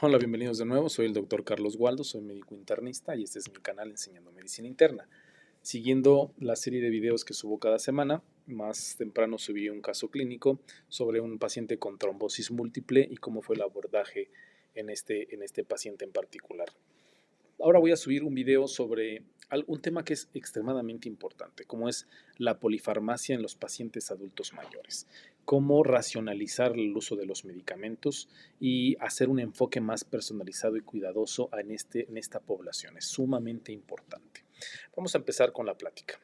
Hola, bienvenidos de nuevo. Soy el doctor Carlos Waldo, soy médico internista y este es mi canal Enseñando Medicina Interna. Siguiendo la serie de videos que subo cada semana, más temprano subí un caso clínico sobre un paciente con trombosis múltiple y cómo fue el abordaje en este paciente en particular. Ahora voy a subir un video sobre un tema que es extremadamente importante, como es la polifarmacia en los pacientes adultos mayores. Cómo racionalizar el uso de los medicamentos y hacer un enfoque más personalizado y cuidadoso en esta población. Es sumamente importante. Vamos a empezar con la plática.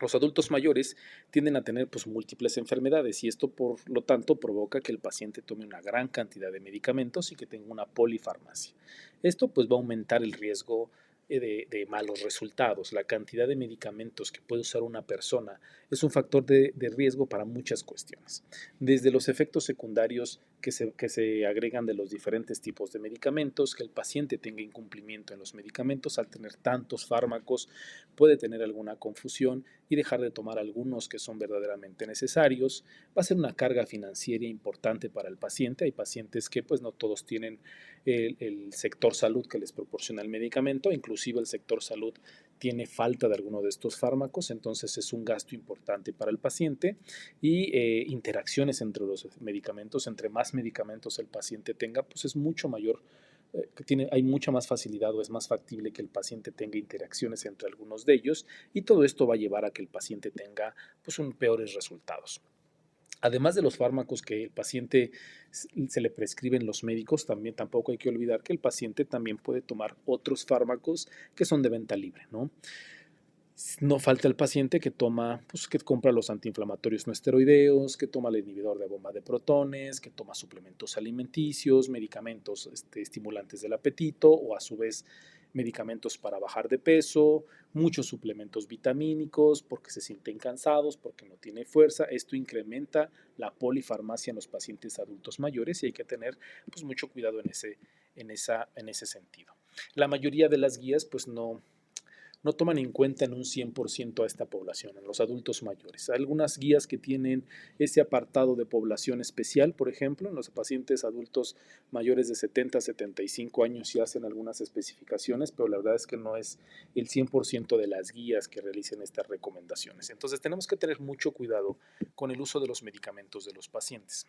Los adultos mayores tienden a tener pues, múltiples enfermedades y esto por lo tanto provoca que el paciente tome una gran cantidad de medicamentos y que tenga una polifarmacia. Esto pues va a aumentar el riesgo de malos resultados. La cantidad de medicamentos que puede usar una persona es un factor de riesgo para muchas cuestiones. Desde los efectos secundarios que se agregan de los diferentes tipos de medicamentos, que el paciente tenga incumplimiento en los medicamentos al tener tantos fármacos, puede tener alguna confusión y dejar de tomar algunos que son verdaderamente necesarios. Va a ser una carga financiera importante para el paciente. Hay pacientes que pues no todos tienen el sector salud que les proporciona el medicamento, inclusive el sector salud tiene falta de alguno de estos fármacos, entonces es un gasto importante para el paciente y interacciones entre los medicamentos, entre más medicamentos el paciente tenga, pues es mucho mayor hay mucha más facilidad o es más factible que el paciente tenga interacciones entre algunos de ellos y todo esto va a llevar a que el paciente tenga pues, peores resultados. Además de los fármacos que el paciente se le prescriben los médicos, también tampoco hay que olvidar que el paciente también puede tomar otros fármacos que son de venta libre, ¿no? No falta el paciente que toma, pues que compra los antiinflamatorios no esteroideos, que toma el inhibidor de bomba de protones, que toma suplementos alimenticios, medicamentos estimulantes del apetito o a su vez medicamentos para bajar de peso, muchos suplementos vitamínicos porque se sienten cansados, porque no tiene fuerza. Esto incrementa la polifarmacia en los pacientes adultos mayores y hay que tener pues, mucho cuidado en ese sentido. La mayoría de las guías pues no toman en cuenta en un 100% a esta población, a los adultos mayores. Hay algunas guías que tienen ese apartado de población especial, por ejemplo, en los pacientes adultos mayores de 70 a 75 años sí hacen algunas especificaciones, pero la verdad es que no es el 100% de las guías que realicen estas recomendaciones. Entonces tenemos que tener mucho cuidado con el uso de los medicamentos de los pacientes.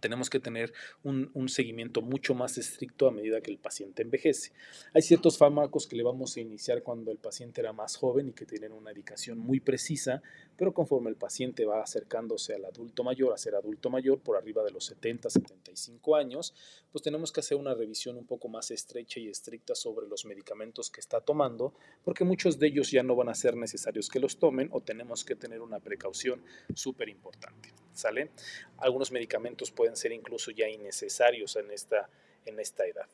Tenemos que tener un seguimiento mucho más estricto a medida que el paciente envejece. Hay ciertos fármacos que le vamos a iniciar cuando el paciente era más joven y que tienen una indicación muy precisa, pero conforme el paciente va acercándose al adulto mayor, a ser adulto mayor por arriba de los 70, 75 años, pues tenemos que hacer una revisión un poco más estrecha y estricta sobre los medicamentos que está tomando, porque muchos de ellos ya no van a ser necesarios que los tomen o tenemos que tener una precaución súper importante. ¿Sale? Algunos medicamentos pueden ser incluso ya innecesarios en esta edad.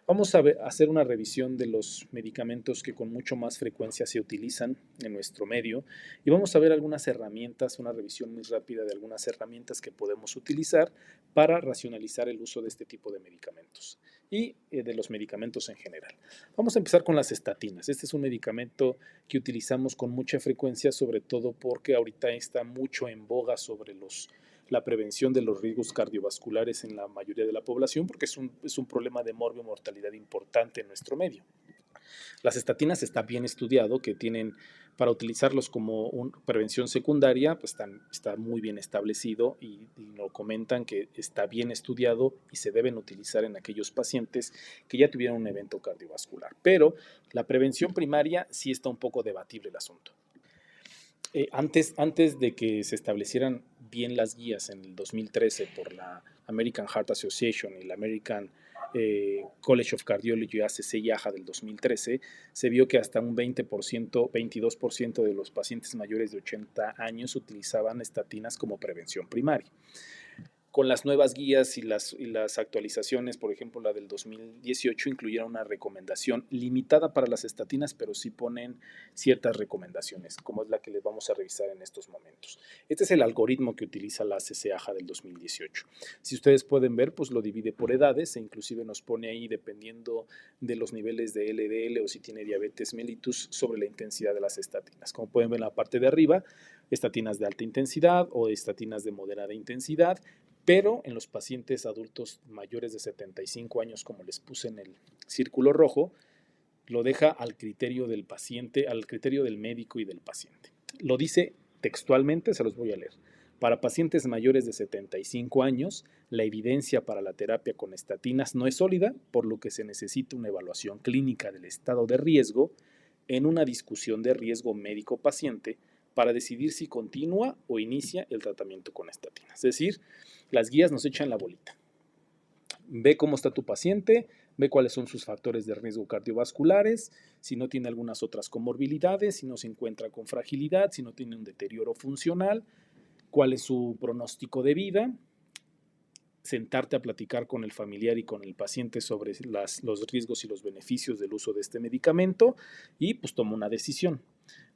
Vamos a hacer una revisión de los medicamentos que con mucho más frecuencia se utilizan en nuestro medio y vamos a ver algunas herramientas, una revisión muy rápida de algunas herramientas que podemos utilizar para racionalizar el uso de este tipo de medicamentos y de los medicamentos en general. Vamos a empezar con las estatinas. Este es un medicamento que utilizamos con mucha frecuencia, sobre todo porque ahorita está mucho en boga sobre la prevención de los riesgos cardiovasculares en la mayoría de la población, porque es un problema de mortalidad importante en nuestro medio. Las estatinas está bien estudiado que tienen, para utilizarlos como prevención secundaria, pues está muy bien establecido y nos comentan que está bien estudiado y se deben utilizar en aquellos pacientes que ya tuvieron un evento cardiovascular. Pero la prevención primaria sí está un poco debatible el asunto. Antes de que se establecieran bien las guías en el 2013 por la American Heart Association y la American College of Cardiology, ACC y AHA del 2013, se vio que hasta un 20%, 22% de los pacientes mayores de 80 años utilizaban estatinas como prevención primaria. Con las nuevas guías y las actualizaciones, por ejemplo, la del 2018 incluyeron una recomendación limitada para las estatinas, pero sí ponen ciertas recomendaciones, como es la que les vamos a revisar en estos momentos. Este es el algoritmo que utiliza la ACC-AHA del 2018. Si ustedes pueden ver, pues lo divide por edades e inclusive nos pone ahí, dependiendo de los niveles de LDL o si tiene diabetes mellitus, sobre la intensidad de las estatinas. Como pueden ver en la parte de arriba, estatinas de alta intensidad o estatinas de moderada intensidad, pero en los pacientes adultos mayores de 75 años, como les puse en el círculo rojo, lo deja al criterio del paciente, al criterio del médico y del paciente. Lo dice textualmente, se los voy a leer. Para pacientes mayores de 75 años, la evidencia para la terapia con estatinas no es sólida, por lo que se necesita una evaluación clínica del estado de riesgo en una discusión de riesgo médico-paciente para decidir si continúa o inicia el tratamiento con estatinas. Es decir, las guías nos echan la bolita. Ve cómo está tu paciente, ve cuáles son sus factores de riesgo cardiovasculares, si no tiene algunas otras comorbilidades, si no se encuentra con fragilidad, si no tiene un deterioro funcional, cuál es su pronóstico de vida, sentarte a platicar con el familiar y con el paciente sobre los riesgos y los beneficios del uso de este medicamento y pues toma una decisión,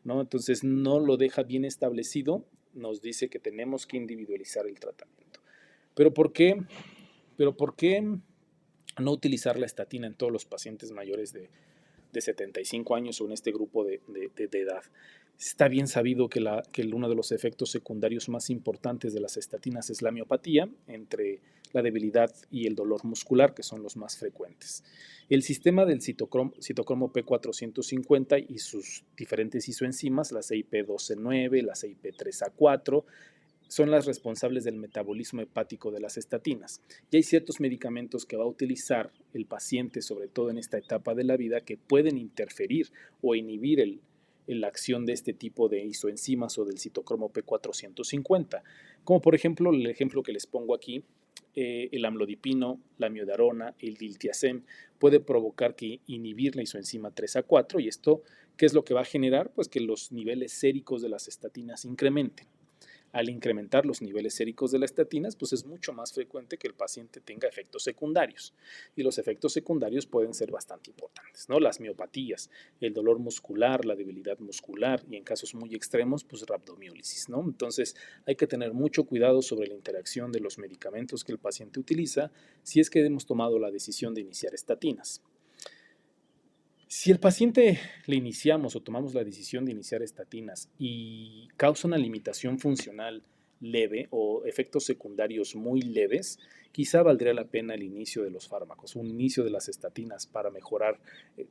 ¿no? Entonces no lo deja bien establecido, nos dice que tenemos que individualizar el tratamiento. ¿Pero por qué? ¿Pero por qué no utilizar la estatina en todos los pacientes mayores de 75 años o en este grupo de edad? Está bien sabido que uno de los efectos secundarios más importantes de las estatinas es la miopatía, entre la debilidad y el dolor muscular, que son los más frecuentes. El sistema del citocromo P450 y sus diferentes isoenzimas, las CYP12-9, las CYP3A4, son las responsables del metabolismo hepático de las estatinas. Y hay ciertos medicamentos que va a utilizar el paciente, sobre todo en esta etapa de la vida, que pueden interferir o inhibir la acción de este tipo de isoenzimas o del citocromo P450. Como por ejemplo, el ejemplo que les pongo aquí, el amlodipino, la amiodarona, el diltiazem, puede provocar que inhibir la isoenzima 3A4 y esto, ¿qué es lo que va a generar? Pues que los niveles séricos de las estatinas incrementen. Al incrementar los niveles séricos de las estatinas, pues es mucho más frecuente que el paciente tenga efectos secundarios. Y los efectos secundarios pueden ser bastante importantes, ¿no? Las miopatías, el dolor muscular, la debilidad muscular y en casos muy extremos, pues rabdomiólisis, ¿no? Entonces hay que tener mucho cuidado sobre la interacción de los medicamentos que el paciente utiliza si es que hemos tomado la decisión de iniciar estatinas. Si el paciente le iniciamos o tomamos la decisión de iniciar estatinas y causa una limitación funcional leve o efectos secundarios muy leves, quizá valdría la pena el inicio de los fármacos, un inicio de las estatinas para mejorar,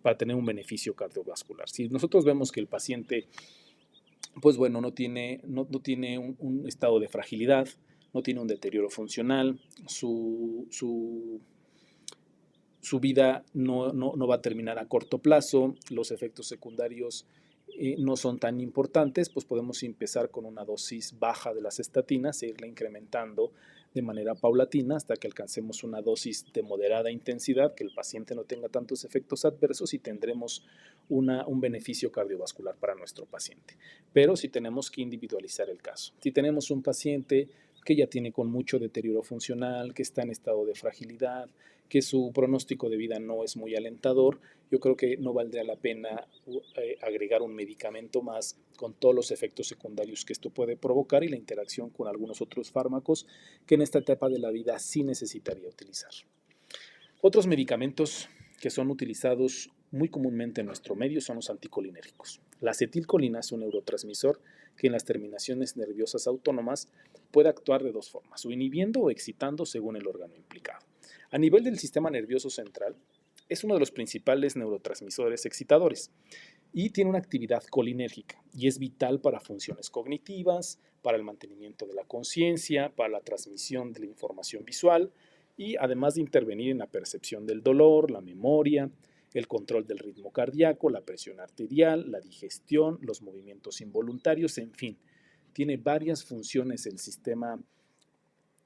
para tener un beneficio cardiovascular. Si nosotros vemos que el paciente, pues bueno, no tiene un estado de fragilidad, no tiene un deterioro funcional, su vida no va a terminar a corto plazo, los efectos secundarios no son tan importantes, pues podemos empezar con una dosis baja de las estatinas e irla incrementando de manera paulatina hasta que alcancemos una dosis de moderada intensidad, que el paciente no tenga tantos efectos adversos y tendremos un beneficio cardiovascular para nuestro paciente. Pero sí tenemos que individualizar el caso. Si tenemos un paciente que ya tiene con mucho deterioro funcional, que está en estado de fragilidad, que su pronóstico de vida no es muy alentador, yo creo que no valdría la pena agregar un medicamento más con todos los efectos secundarios que esto puede provocar y la interacción con algunos otros fármacos que en esta etapa de la vida sí necesitaría utilizar. Otros medicamentos que son utilizados muy comúnmente en nuestro medio son los anticolinérgicos. La acetilcolina es un neurotransmisor que en las terminaciones nerviosas autónomas puede actuar de dos formas, o inhibiendo o excitando según el órgano implicado. A nivel del sistema nervioso central, es uno de los principales neurotransmisores excitadores y tiene una actividad colinérgica y es vital para funciones cognitivas, para el mantenimiento de la conciencia, para la transmisión de la información visual y además de intervenir en la percepción del dolor, la memoria, el control del ritmo cardíaco, la presión arterial, la digestión, los movimientos involuntarios, en fin, tiene varias funciones el sistema,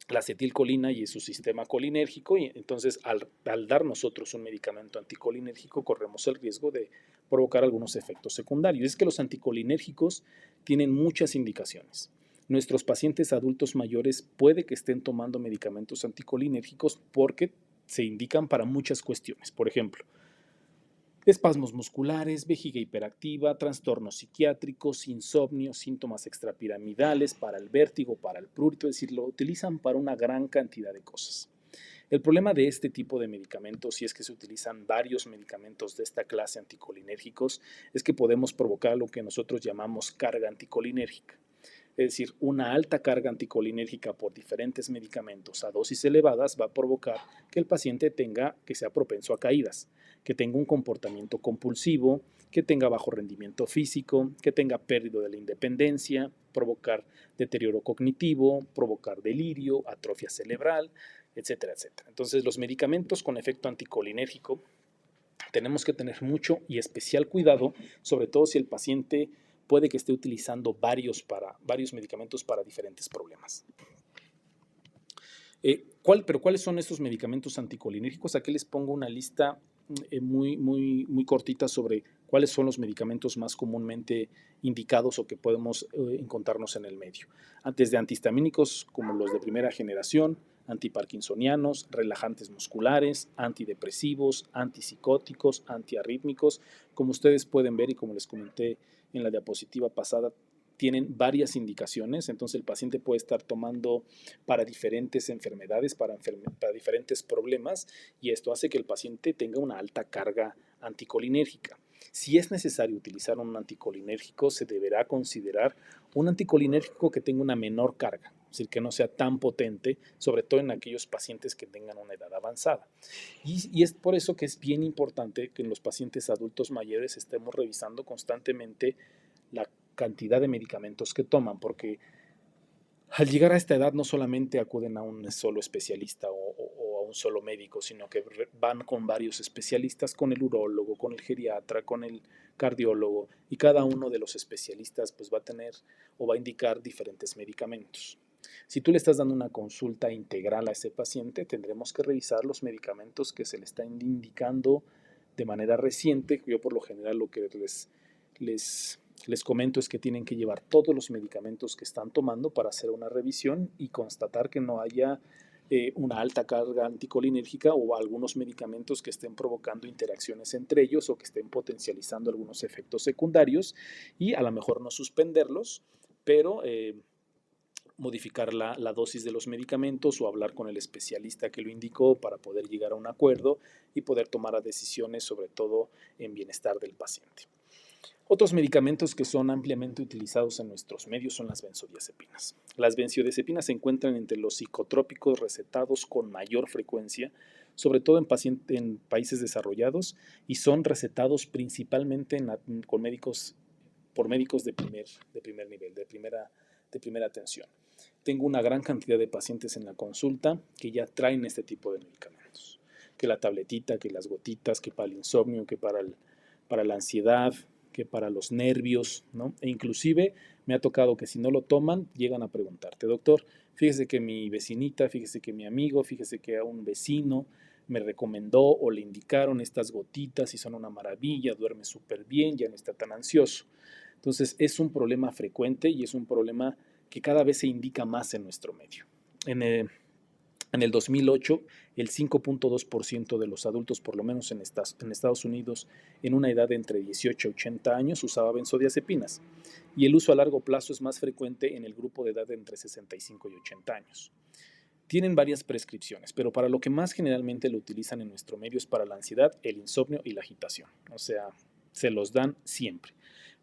la acetilcolina y su sistema colinérgico, y entonces al dar nosotros un medicamento anticolinérgico corremos el riesgo de provocar algunos efectos secundarios. Es que los anticolinérgicos tienen muchas indicaciones. Nuestros pacientes adultos mayores puede que estén tomando medicamentos anticolinérgicos porque se indican para muchas cuestiones. Por ejemplo, espasmos musculares, vejiga hiperactiva, trastornos psiquiátricos, insomnio, síntomas extrapiramidales, para el vértigo, para el prurito, es decir, lo utilizan para una gran cantidad de cosas. El problema de este tipo de medicamentos, si es que se utilizan varios medicamentos de esta clase anticolinérgicos, es que podemos provocar lo que nosotros llamamos carga anticolinérgica. Es decir, una alta carga anticolinérgica por diferentes medicamentos a dosis elevadas va a provocar que el paciente sea propenso a caídas, que tenga un comportamiento compulsivo, que tenga bajo rendimiento físico, que tenga pérdida de la independencia, provocar deterioro cognitivo, provocar delirio, atrofia cerebral, etcétera, etcétera. Entonces, los medicamentos con efecto anticolinérgico tenemos que tener mucho y especial cuidado, sobre todo si el paciente puede que esté utilizando varios medicamentos para diferentes problemas. Pero ¿cuáles son estos medicamentos anticolinérgicos? Aquí les pongo una lista muy cortita sobre cuáles son los medicamentos más comúnmente indicados o que podemos encontrarnos en el medio. Desde antihistamínicos como los de primera generación, antiparkinsonianos, relajantes musculares, antidepresivos, antipsicóticos, antiarrítmicos. Como ustedes pueden ver y como les comenté en la diapositiva pasada, tienen varias indicaciones, entonces el paciente puede estar tomando para diferentes enfermedades, para diferentes problemas, y esto hace que el paciente tenga una alta carga anticolinérgica. Si es necesario utilizar un anticolinérgico, se deberá considerar un anticolinérgico que tenga una menor carga, es decir, que no sea tan potente, sobre todo en aquellos pacientes que tengan una edad avanzada. Y es por eso que es bien importante que en los pacientes adultos mayores estemos revisando constantemente la cantidad de medicamentos que toman, porque al llegar a esta edad no solamente acuden a un solo especialista o a un solo médico, sino que van con varios especialistas, con el urólogo, con el geriatra, con el cardiólogo, y cada uno de los especialistas pues va a tener o va a indicar diferentes medicamentos. Si tú le estás dando una consulta integral a ese paciente, tendremos que revisar los medicamentos que se le están indicando de manera reciente. Yo por lo general lo que les comento es que tienen que llevar todos los medicamentos que están tomando para hacer una revisión y constatar que no haya una alta carga anticolinérgica o algunos medicamentos que estén provocando interacciones entre ellos o que estén potencializando algunos efectos secundarios, y a lo mejor no suspenderlos, pero modificar la dosis de los medicamentos o hablar con el especialista que lo indicó para poder llegar a un acuerdo y poder tomar decisiones, sobre todo en bienestar del paciente. Otros medicamentos que son ampliamente utilizados en nuestros medios son las benzodiazepinas. Las benzodiazepinas se encuentran entre los psicotrópicos recetados con mayor frecuencia, sobre todo en países desarrollados, y son recetados principalmente por médicos de primer nivel, de primera atención. Tengo una gran cantidad de pacientes en la consulta que ya traen este tipo de medicamentos, que la tabletita, que las gotitas, que para el insomnio, que para la ansiedad, que para los nervios, ¿no? E inclusive me ha tocado que si no lo toman, llegan a preguntarte, doctor, fíjese que mi vecinita, fíjese que mi amigo, fíjese que a un vecino me recomendó o le indicaron estas gotitas y son una maravilla, duerme súper bien, ya no está tan ansioso. Entonces es un problema frecuente y es un problema que cada vez se indica más en nuestro medio. En el 2008, el 5.2% de los adultos, por lo menos en Estados Unidos, en una edad de entre 18 y 80 años, usaba benzodiazepinas. Y el uso a largo plazo es más frecuente en el grupo de edad de entre 65 y 80 años. Tienen varias prescripciones, pero para lo que más generalmente lo utilizan en nuestro medio es para la ansiedad, el insomnio y la agitación. O sea, se los dan siempre.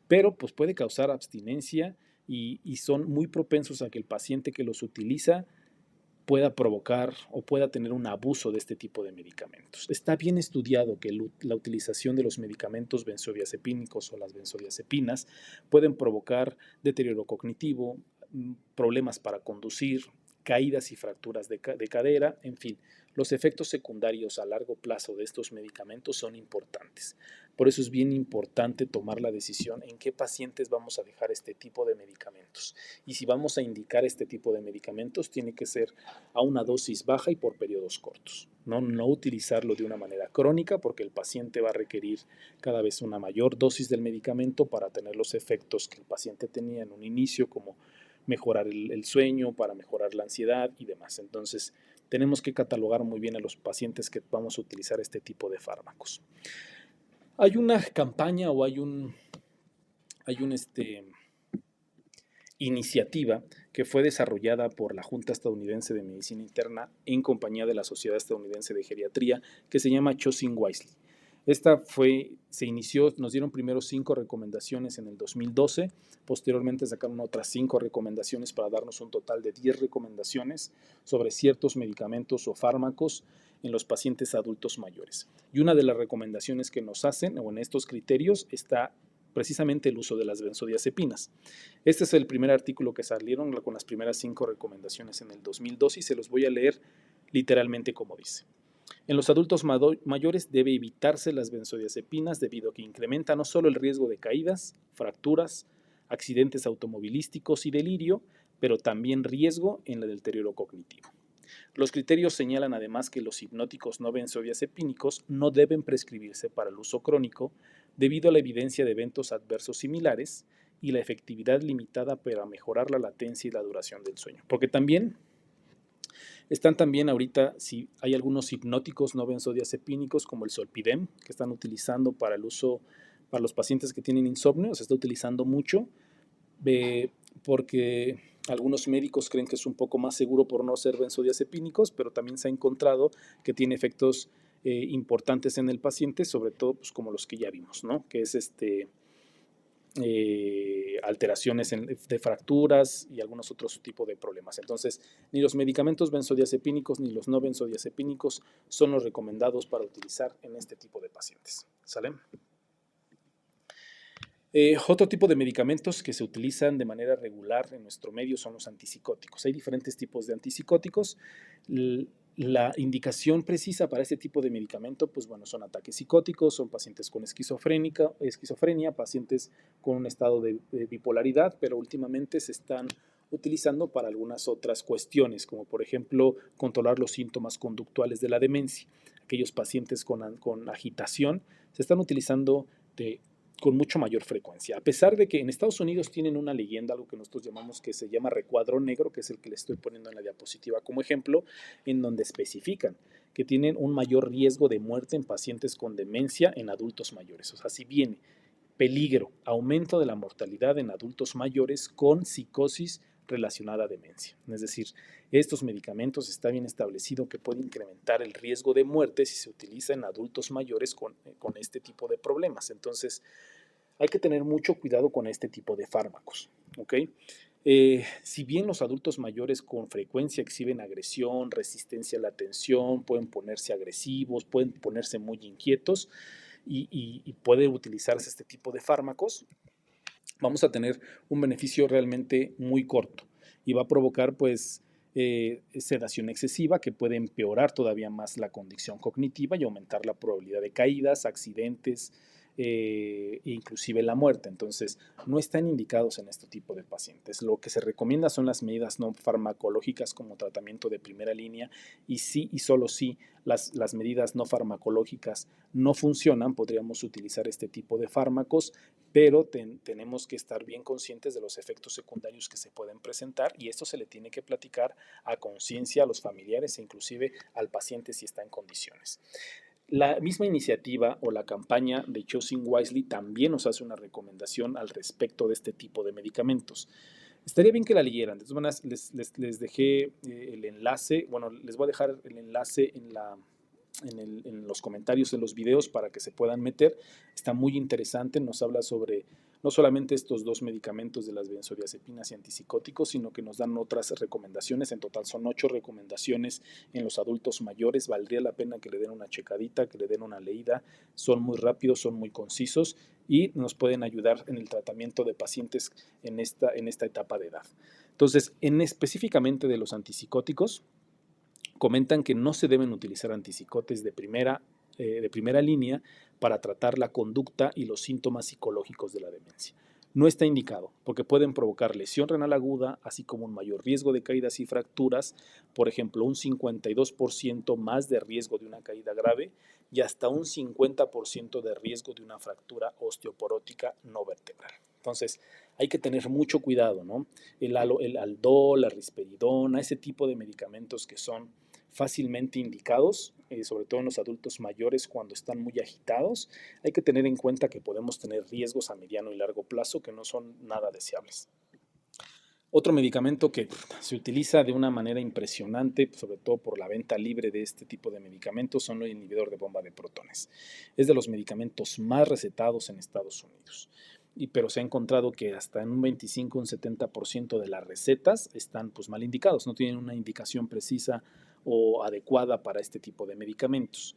Pero pues puede causar abstinencia y son muy propensos a que el paciente que los utiliza pueda provocar o pueda tener un abuso de este tipo de medicamentos. Está bien estudiado que la utilización de los medicamentos benzodiazepínicos o las benzodiazepinas pueden provocar deterioro cognitivo, problemas para conducir, caídas y fracturas de cadera, en fin, los efectos secundarios a largo plazo de estos medicamentos son importantes. Por eso es bien importante tomar la decisión en qué pacientes vamos a dejar este tipo de medicamentos. Y si vamos a indicar este tipo de medicamentos, tiene que ser a una dosis baja y por periodos cortos. No utilizarlo de una manera crónica, porque el paciente va a requerir cada vez una mayor dosis del medicamento para tener los efectos que el paciente tenía en un inicio, como mejorar el sueño, para mejorar la ansiedad y demás. Entonces, tenemos que catalogar muy bien a los pacientes que vamos a utilizar este tipo de fármacos. Hay una campaña o hay una iniciativa que fue desarrollada por la Junta Estadounidense de Medicina Interna en compañía de la Sociedad Estadounidense de Geriatría, que se llama Choosing Wisely. Se inició, nos dieron primero 5 recomendaciones en el 2012, posteriormente sacaron otras 5 recomendaciones para darnos un total de 10 recomendaciones sobre ciertos medicamentos o fármacos en los pacientes adultos mayores. Y una de las recomendaciones que nos hacen, o en estos criterios, está precisamente el uso de las benzodiazepinas. Este es el primer artículo que salieron con las primeras 5 recomendaciones en el 2012 y se los voy a leer literalmente como dice. En los adultos mayores debe evitarse las benzodiazepinas debido a que incrementa no solo el riesgo de caídas, fracturas, accidentes automovilísticos y delirio, pero también riesgo en el deterioro cognitivo. Los criterios señalan además que los hipnóticos no benzodiazepínicos no deben prescribirse para el uso crónico debido a la evidencia de eventos adversos similares y la efectividad limitada para mejorar la latencia y la duración del sueño. Porque también están también ahorita, si hay algunos hipnóticos no benzodiazepínicos como el Zolpidem, que están utilizando para el uso para los pacientes que tienen insomnio, se está utilizando mucho porque algunos médicos creen que es un poco más seguro por no ser benzodiazepínicos, pero también se ha encontrado que tiene efectos importantes en el paciente, sobre todo pues, como los que ya vimos, ¿no? Que es alteraciones de fracturas y algunos otros tipos de problemas. Entonces, ni los medicamentos benzodiazepínicos ni los no benzodiazepínicos son los recomendados para utilizar en este tipo de pacientes. ¿Sale? Otro tipo de medicamentos que se utilizan de manera regular en nuestro medio son los antipsicóticos. Hay diferentes tipos de antipsicóticos. La indicación precisa para este tipo de medicamento, pues bueno, son ataques psicóticos, son pacientes con esquizofrenia, pacientes con un estado de bipolaridad, pero últimamente se están utilizando para algunas otras cuestiones, como por ejemplo controlar los síntomas conductuales de la demencia. Aquellos pacientes con agitación se están utilizando con mucho mayor frecuencia. A pesar de que en Estados Unidos tienen una leyenda, algo que nosotros llamamos que se llama recuadro negro, que es el que le estoy poniendo en la diapositiva como ejemplo, en donde especifican que tienen un mayor riesgo de muerte en pacientes con demencia en adultos mayores. O sea, si viene peligro, aumento de la mortalidad en adultos mayores con psicosis relacionada a demencia. Es decir, estos medicamentos está bien establecido que pueden incrementar el riesgo de muerte si se utiliza en adultos mayores con este tipo de problemas. Entonces, hay que tener mucho cuidado con este tipo de fármacos. ¿Ok? Si bien los adultos mayores con frecuencia exhiben agresión, resistencia a la atención, pueden ponerse agresivos, pueden ponerse muy inquietos y puede utilizarse este tipo de fármacos, vamos a tener un beneficio realmente muy corto y va a provocar pues sedación excesiva que puede empeorar todavía más la condición cognitiva y aumentar la probabilidad de caídas, accidentes e inclusive la muerte. Entonces, no están indicados en este tipo de pacientes. Lo que se recomienda son las medidas no farmacológicas como tratamiento de primera línea y sí y solo si las medidas no farmacológicas no funcionan, podríamos utilizar este tipo de fármacos, pero tenemos que estar bien conscientes de los efectos secundarios que se pueden presentar y esto se le tiene que platicar a conciencia a los familiares e inclusive al paciente si está en condiciones. La misma iniciativa o la campaña de Choosing Wisely también nos hace una recomendación al respecto de este tipo de medicamentos. Estaría bien que la leyeran. De todas maneras, les dejé el enlace, bueno, les voy a dejar el enlace en los comentarios de los videos para que se puedan meter. Está muy interesante, nos habla sobre no solamente estos 2 medicamentos de las benzodiazepinas y antipsicóticos, sino que nos dan otras recomendaciones. En total son 8 recomendaciones en los adultos mayores. Valdría la pena que le den una checadita, que le den una leída. Son muy rápidos, son muy concisos y nos pueden ayudar en el tratamiento de pacientes en esta etapa de edad. Entonces, específicamente de los antipsicóticos, comentan que no se deben utilizar antipsicóticos de primera línea para tratar la conducta y los síntomas psicológicos de la demencia. No está indicado porque pueden provocar lesión renal aguda, así como un mayor riesgo de caídas y fracturas, por ejemplo, un 52% más de riesgo de una caída grave y hasta un 50% de riesgo de una fractura osteoporótica no vertebral. Entonces, hay que tener mucho cuidado, ¿no? El Aldol, la risperidona, ese tipo de medicamentos que son fácilmente indicados, sobre todo en los adultos mayores cuando están muy agitados, hay que tener en cuenta que podemos tener riesgos a mediano y largo plazo que no son nada deseables. Otro medicamento que se utiliza de una manera impresionante, sobre todo por la venta libre de este tipo de medicamentos, son los inhibidores de bomba de protones. Es de los medicamentos más recetados en Estados Unidos. Pero se ha encontrado que hasta en un 25, un 70% de las recetas están pues, mal indicados, no tienen una indicación precisa o adecuada para este tipo de medicamentos.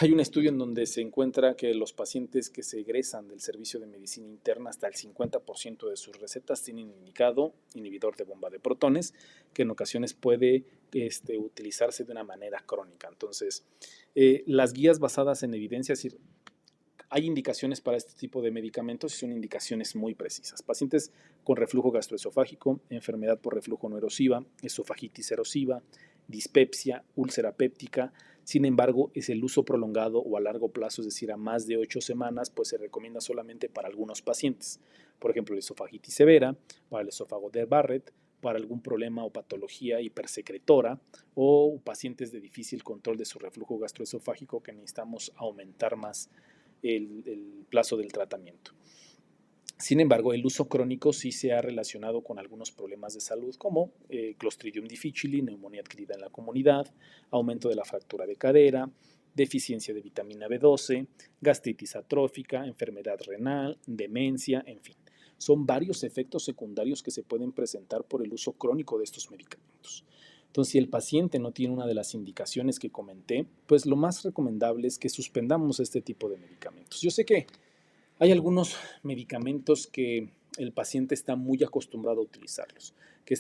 Hay un estudio en donde se encuentra que los pacientes que se egresan del servicio de medicina interna, hasta el 50% de sus recetas tienen indicado inhibidor de bomba de protones, que en ocasiones puede utilizarse de una manera crónica. Entonces, las guías basadas en evidencia, es decir, hay indicaciones para este tipo de medicamentos y son indicaciones muy precisas. Pacientes con reflujo gastroesofágico, enfermedad por reflujo no erosiva, esofagitis erosiva, dispepsia, úlcera péptica. Sin embargo, es el uso prolongado o a largo plazo, es decir, a más de 8 semanas, pues se recomienda solamente para algunos pacientes. Por ejemplo, la esofagitis severa, para el esófago de Barrett, para algún problema o patología hipersecretora o pacientes de difícil control de su reflujo gastroesofágico que necesitamos aumentar más el plazo del tratamiento. Sin embargo, el uso crónico sí se ha relacionado con algunos problemas de salud como Clostridium difficile, neumonía adquirida en la comunidad, aumento de la fractura de cadera, deficiencia de vitamina B12, gastritis atrófica, enfermedad renal, demencia, en fin. Son varios efectos secundarios que se pueden presentar por el uso crónico de estos medicamentos. Entonces, si el paciente no tiene una de las indicaciones que comenté, pues lo más recomendable es que suspendamos este tipo de medicamentos. Yo sé que hay algunos medicamentos que el paciente está muy acostumbrado a utilizarlos, que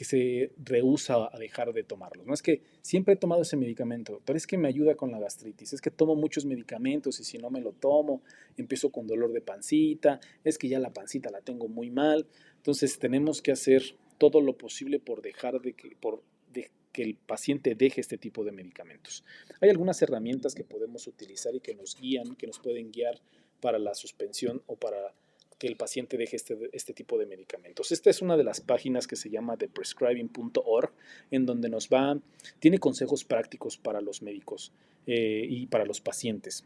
se rehúsa a dejar de tomarlos. No es que siempre he tomado ese medicamento, pero es que me ayuda con la gastritis, es que tomo muchos medicamentos y si no me lo tomo, empiezo con dolor de pancita, es que ya la pancita la tengo muy mal. Entonces tenemos que hacer todo lo posible por dejar de que el paciente deje este tipo de medicamentos. Hay algunas herramientas que podemos utilizar y que nos guían, que nos pueden guiar para la suspensión o para que el paciente deje este tipo de medicamentos. Esta es una de las páginas que se llama theprescribing.org, en donde tiene consejos prácticos para los médicos y para los pacientes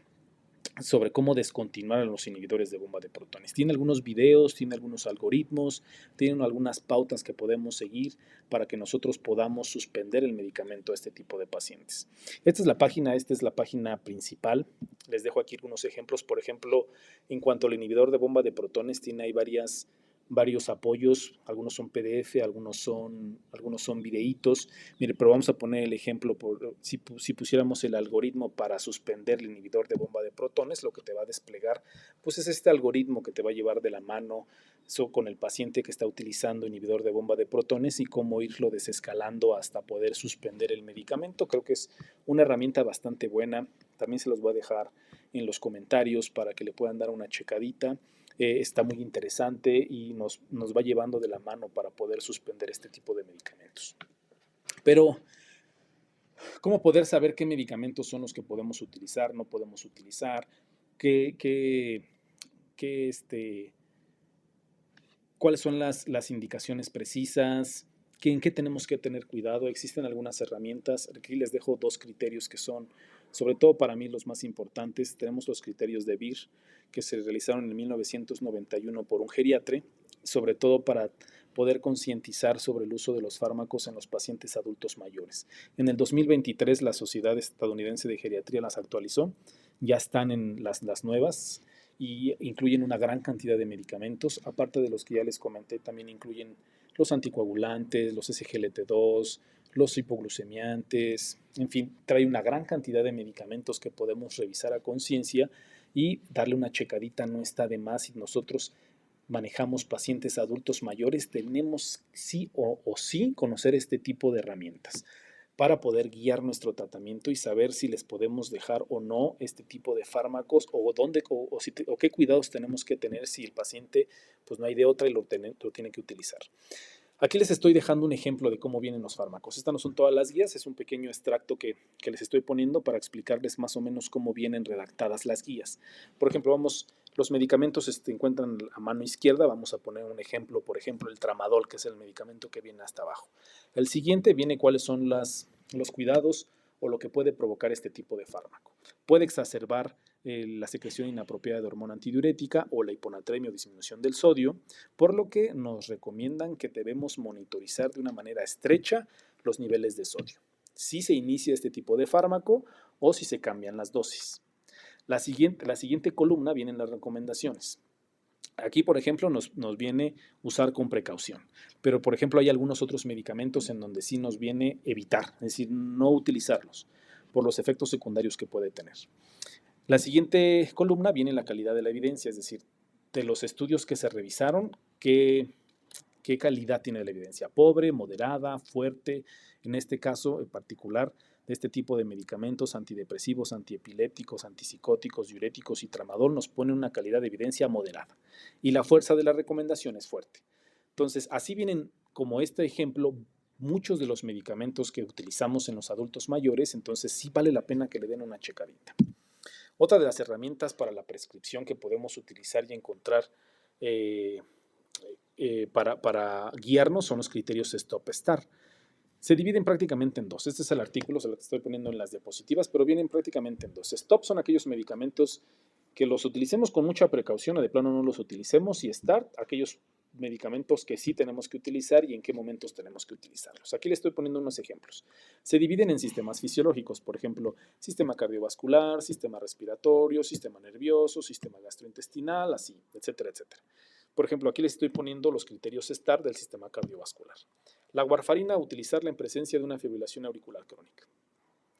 sobre cómo descontinuar los inhibidores de bomba de protones. Tiene algunos videos, tiene algunos algoritmos, tiene algunas pautas que podemos seguir para que nosotros podamos suspender el medicamento a este tipo de pacientes. Esta es la página principal. Les dejo aquí algunos ejemplos. Por ejemplo, en cuanto al inhibidor de bomba de protones, tiene ahí varios apoyos, algunos son PDF, algunos son videitos. Mire, pero vamos a poner el ejemplo, si pusiéramos el algoritmo para suspender el inhibidor de bomba de protones, lo que te va a desplegar, pues es este algoritmo que te va a llevar de la mano con el paciente que está utilizando inhibidor de bomba de protones y cómo irlo desescalando hasta poder suspender el medicamento. Creo que es una herramienta bastante buena. También se los voy a dejar en los comentarios para que le puedan dar una checadita. Está muy interesante y nos va llevando de la mano para poder suspender este tipo de medicamentos. Pero, ¿cómo poder saber qué medicamentos son los que podemos utilizar, no podemos utilizar? ¿Cuáles son las indicaciones precisas? ¿En qué tenemos que tener cuidado? Existen algunas herramientas. Aquí les dejo 2 criterios que son, sobre todo para mí, los más importantes. Tenemos los criterios de BIR, que se realizaron en 1991 por un geriatre, sobre todo para poder concientizar sobre el uso de los fármacos en los pacientes adultos mayores. En el 2023 la Sociedad Estadounidense de Geriatría las actualizó, ya están en las nuevas y incluyen una gran cantidad de medicamentos, aparte de los que ya les comenté, también incluyen los anticoagulantes, los SGLT2, los hipoglucemiantes, en fin, trae una gran cantidad de medicamentos que podemos revisar a conciencia y darle una checadita no está de más. Si nosotros manejamos pacientes adultos mayores, tenemos sí o sí conocer este tipo de herramientas para poder guiar nuestro tratamiento y saber si les podemos dejar o no este tipo de fármacos o qué cuidados tenemos que tener si el paciente pues no hay de otra y lo tiene que utilizar. Aquí les estoy dejando un ejemplo de cómo vienen los fármacos. Estas no son todas las guías, es un pequeño extracto que les estoy poniendo para explicarles más o menos cómo vienen redactadas las guías. Por ejemplo, los medicamentos se encuentran a mano izquierda. Vamos a poner un ejemplo, por ejemplo, el tramadol, que es el medicamento que viene hasta abajo. El siguiente viene cuáles son los cuidados o lo que puede provocar este tipo de fármaco. Puede exacerbar la secreción inapropiada de hormona antidiurética o la hiponatremia o disminución del sodio, por lo que nos recomiendan que debemos monitorizar de una manera estrecha los niveles de sodio, si se inicia este tipo de fármaco o si se cambian las dosis. La siguiente columna vienen las recomendaciones. Aquí, por ejemplo, nos viene usar con precaución, pero por ejemplo hay algunos otros medicamentos en donde sí nos viene evitar, es decir, no utilizarlos por los efectos secundarios que puede tener. La siguiente columna viene la calidad de la evidencia, es decir, de los estudios que se revisaron, qué calidad tiene la evidencia, pobre, moderada, fuerte, en este caso en particular de este tipo de medicamentos antidepresivos, antiepilépticos, antipsicóticos, diuréticos y tramadol nos pone una calidad de evidencia moderada y la fuerza de la recomendación es fuerte. Entonces, así vienen como este ejemplo muchos de los medicamentos que utilizamos en los adultos mayores, entonces sí vale la pena que le den una checadita. Otra de las herramientas para la prescripción que podemos utilizar y encontrar para guiarnos son los criterios Stop-Start. Se dividen prácticamente en dos. Este es el artículo, se lo estoy poniendo en las diapositivas, pero vienen prácticamente en dos. Stop son aquellos medicamentos que los utilicemos con mucha precaución o de plano no los utilicemos, y Start, aquellos medicamentos que sí tenemos que utilizar y en qué momentos tenemos que utilizarlos. Aquí le estoy poniendo unos ejemplos. Se dividen en sistemas fisiológicos, por ejemplo, sistema cardiovascular, sistema respiratorio, sistema nervioso, sistema gastrointestinal, así, etcétera, etcétera. Por ejemplo, aquí les estoy poniendo los criterios STAR del sistema cardiovascular. La warfarina, utilizarla en presencia de una fibrilación auricular crónica.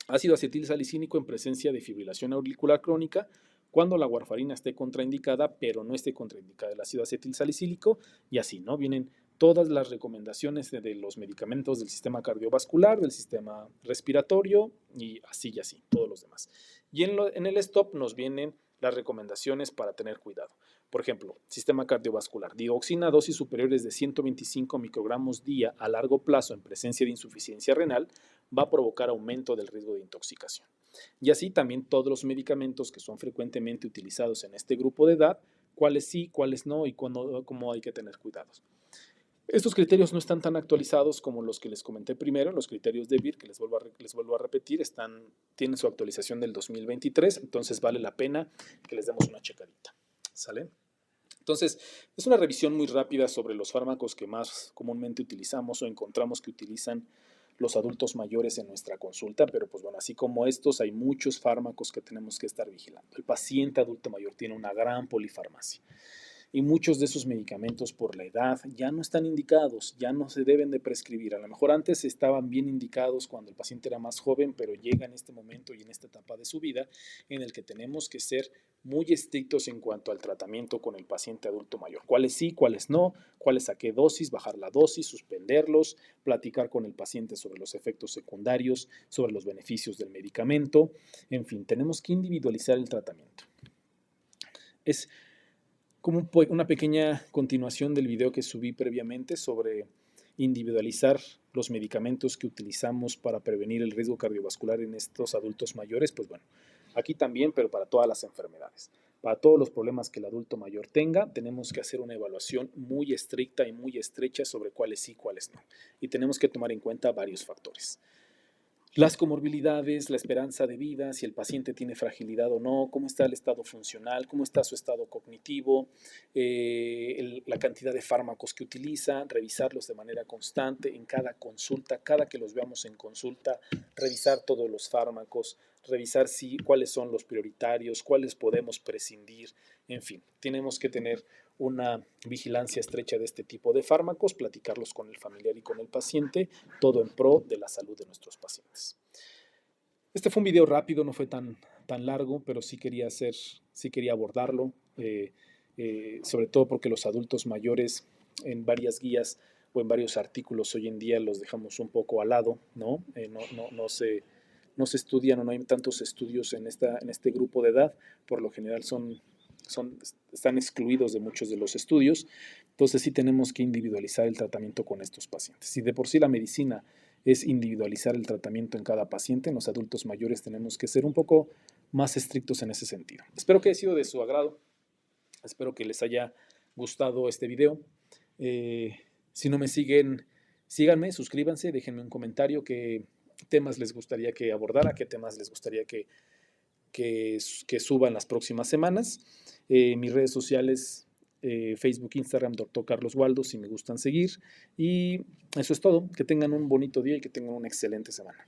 Ácido acetilsalicínico en presencia de fibrilación auricular crónica cuando la warfarina esté contraindicada, pero no esté contraindicada el ácido acetilsalicílico, y así, ¿no? Vienen todas las recomendaciones de los medicamentos del sistema cardiovascular, del sistema respiratorio, y así, todos los demás. Y en el stop nos vienen las recomendaciones para tener cuidado. Por ejemplo, sistema cardiovascular, dioxina, dosis superiores de 125 microgramos día a largo plazo en presencia de insuficiencia renal va a provocar aumento del riesgo de intoxicación. Y así también todos los medicamentos que son frecuentemente utilizados en este grupo de edad, cuáles sí, cuáles no y cómo hay que tener cuidados. Estos criterios no están tan actualizados como los que les comenté primero, los criterios de BIR, que les vuelvo a repetir, tienen su actualización del 2023, entonces vale la pena que les demos una checadita. ¿Sale? Entonces, es una revisión muy rápida sobre los fármacos que más comúnmente utilizamos o encontramos que utilizan los adultos mayores en nuestra consulta, pero pues bueno, así como estos, hay muchos fármacos que tenemos que estar vigilando. El paciente adulto mayor tiene una gran polifarmacia y muchos de esos medicamentos por la edad ya no están indicados, ya no se deben de prescribir. A lo mejor antes estaban bien indicados cuando el paciente era más joven, pero llega en este momento y en esta etapa de su vida en el que tenemos que ser muy estrictos en cuanto al tratamiento con el paciente adulto mayor. Cuáles sí, cuáles no, cuáles a qué dosis, bajar la dosis, suspenderlos, platicar con el paciente sobre los efectos secundarios, sobre los beneficios del medicamento. En fin, tenemos que individualizar el tratamiento. Es como una pequeña continuación del video que subí previamente sobre individualizar los medicamentos que utilizamos para prevenir el riesgo cardiovascular en estos adultos mayores. Pues bueno, aquí también, pero para todas las enfermedades. Para todos los problemas que el adulto mayor tenga, tenemos que hacer una evaluación muy estricta y muy estrecha sobre cuáles sí, cuáles no. Y tenemos que tomar en cuenta varios factores. Las comorbilidades, la esperanza de vida, si el paciente tiene fragilidad o no, cómo está el estado funcional, cómo está su estado cognitivo, la cantidad de fármacos que utiliza, revisarlos de manera constante en cada consulta, cada que los veamos en consulta, revisar todos los fármacos, revisar cuáles son los prioritarios, cuáles podemos prescindir, en fin, tenemos que tener una vigilancia estrecha de este tipo de fármacos, platicarlos con el familiar y con el paciente, todo en pro de la salud de nuestros pacientes. Este fue un video rápido, no fue tan largo, pero sí quería abordarlo, sobre todo porque los adultos mayores en varias guías o en varios artículos hoy en día los dejamos un poco al lado, ¿no? No se estudian o no hay tantos estudios en este grupo de edad, por lo general están excluidos de muchos de los estudios, entonces sí tenemos que individualizar el tratamiento con estos pacientes. Si de por sí la medicina es individualizar el tratamiento en cada paciente, en los adultos mayores tenemos que ser un poco más estrictos en ese sentido. Espero que haya sido de su agrado, espero que les haya gustado este video. Si no me siguen, síganme, suscríbanse, déjenme un comentario qué temas les gustaría que abordara, qué temas les gustaría que que suba en las próximas semanas. Mis redes sociales, Facebook, Instagram, Dr. Carlos Waldo, si me gustan seguir. Y eso es todo. Que tengan un bonito día y que tengan una excelente semana.